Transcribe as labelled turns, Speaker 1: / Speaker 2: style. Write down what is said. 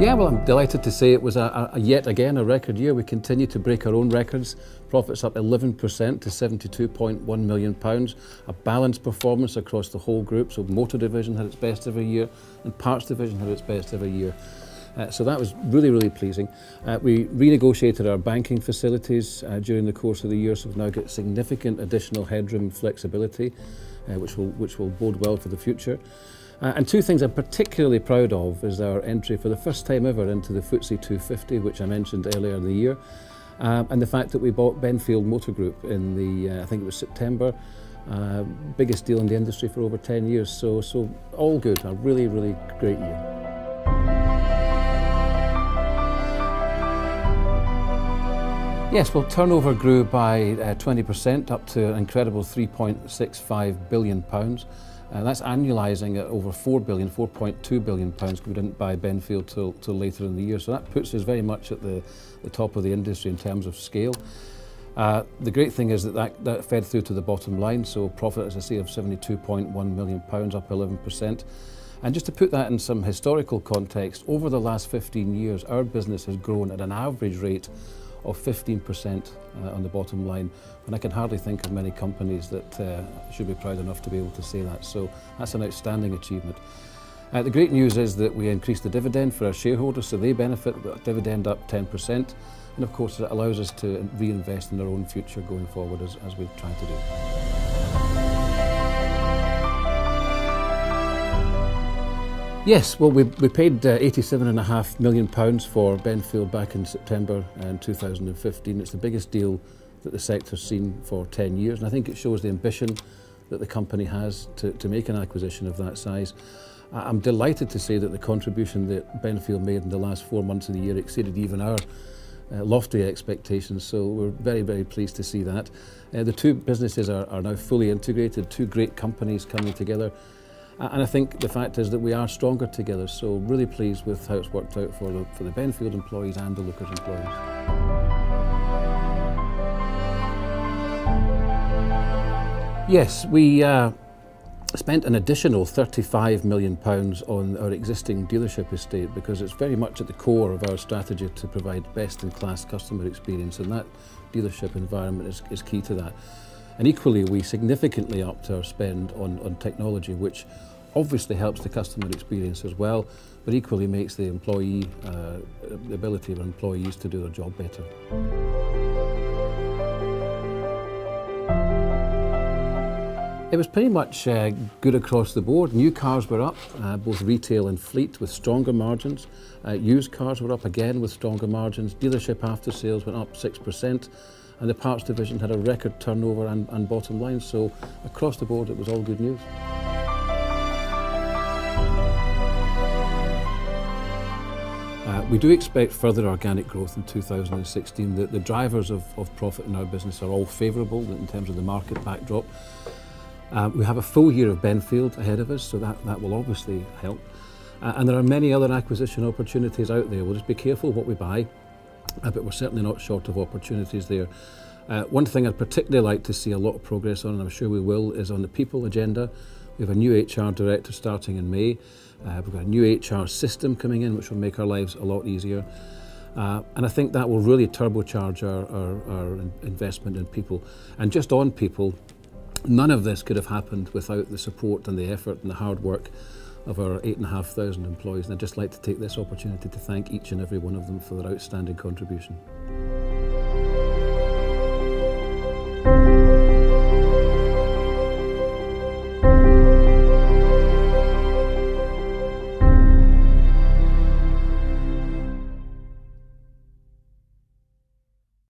Speaker 1: Yeah, well, I'm delighted to say it was yet again a record year. We continue to break our own records. Profits up 11% to £72.1 million. A balanced performance across the whole group. So Motor Division had its best ever year and Parts Division had its best ever year. So that was really, really pleasing. We renegotiated our banking facilities during the course of the year, so we've now got significant additional headroom and flexibility, which will bode well for the future. And two things I'm particularly proud of is our entry for the first time ever into the FTSE 250, which I mentioned earlier in the year, and the fact that we bought Benfield Motor Group in the, I think it was September, biggest deal in the industry for over 10 years, so all good, a really, really great year. Yes, well, turnover grew by 20%, up to an incredible £3.65 billion. That's annualising at over £4.2 billion. We didn't buy Benfield till later in the year, so that puts us very much at the top of the industry in terms of scale. The great thing is that fed through to the bottom line, so profit, as I say, of £72.1 million, up 11%. And just to put that in some historical context, over the last 15 years, our business has grown at an average rate of 15% on the bottom line, and I can hardly think of many companies that should be proud enough to be able to say that, so that's an outstanding achievement. The great news is that we increased the dividend for our shareholders, so they benefit, with a dividend up 10%, and of course it allows us to reinvest in our own future going forward as we've tried to do. Yes, well, we paid £87.5 million for Benfield back in September 2015. It's the biggest deal that the sector's seen for 10 years, and I think it shows the ambition that the company has to make an acquisition of that size. I'm delighted to say that the contribution that Benfield made in the last 4 months of the year exceeded even our lofty expectations, so we're very, very pleased to see that. The two businesses are now fully integrated, two great companies coming together. And I think the fact is that we are stronger together, so really pleased with how it's worked out for the Benfield employees and the Lookers employees. Yes, we spent an additional £35 million on our existing dealership estate because it's very much at the core of our strategy to provide best-in-class customer experience, and that dealership environment is key to that. And equally, we significantly upped our spend on technology, which obviously helps the customer experience as well, but equally makes the ability of our employees to do their job better. It was pretty much good across the board. New cars were up, both retail and fleet, with stronger margins. Used cars were up again with stronger margins. Dealership after sales went up 6%. And the Parts Division had a record turnover and bottom line, so across the board it was all good news. We do expect further organic growth in 2016. The drivers of profit in our business are all favourable in terms of the market backdrop. We have a full year of Benfield ahead of us, so that will obviously help. And there are many other acquisition opportunities out there. We'll just be careful what we buy. But we're certainly not short of opportunities there. One thing I'd particularly like to see a lot of progress on, and I'm sure we will, is on the people agenda. We have a new HR director starting in May. We've got a new HR system coming in, which will make our lives a lot easier. And I think that will really turbocharge our investment in people. And just on people, none of this could have happened without the support and the effort and the hard work of our 8,500 employees, and I'd just like to take this opportunity to thank each and every one of them for their outstanding contribution.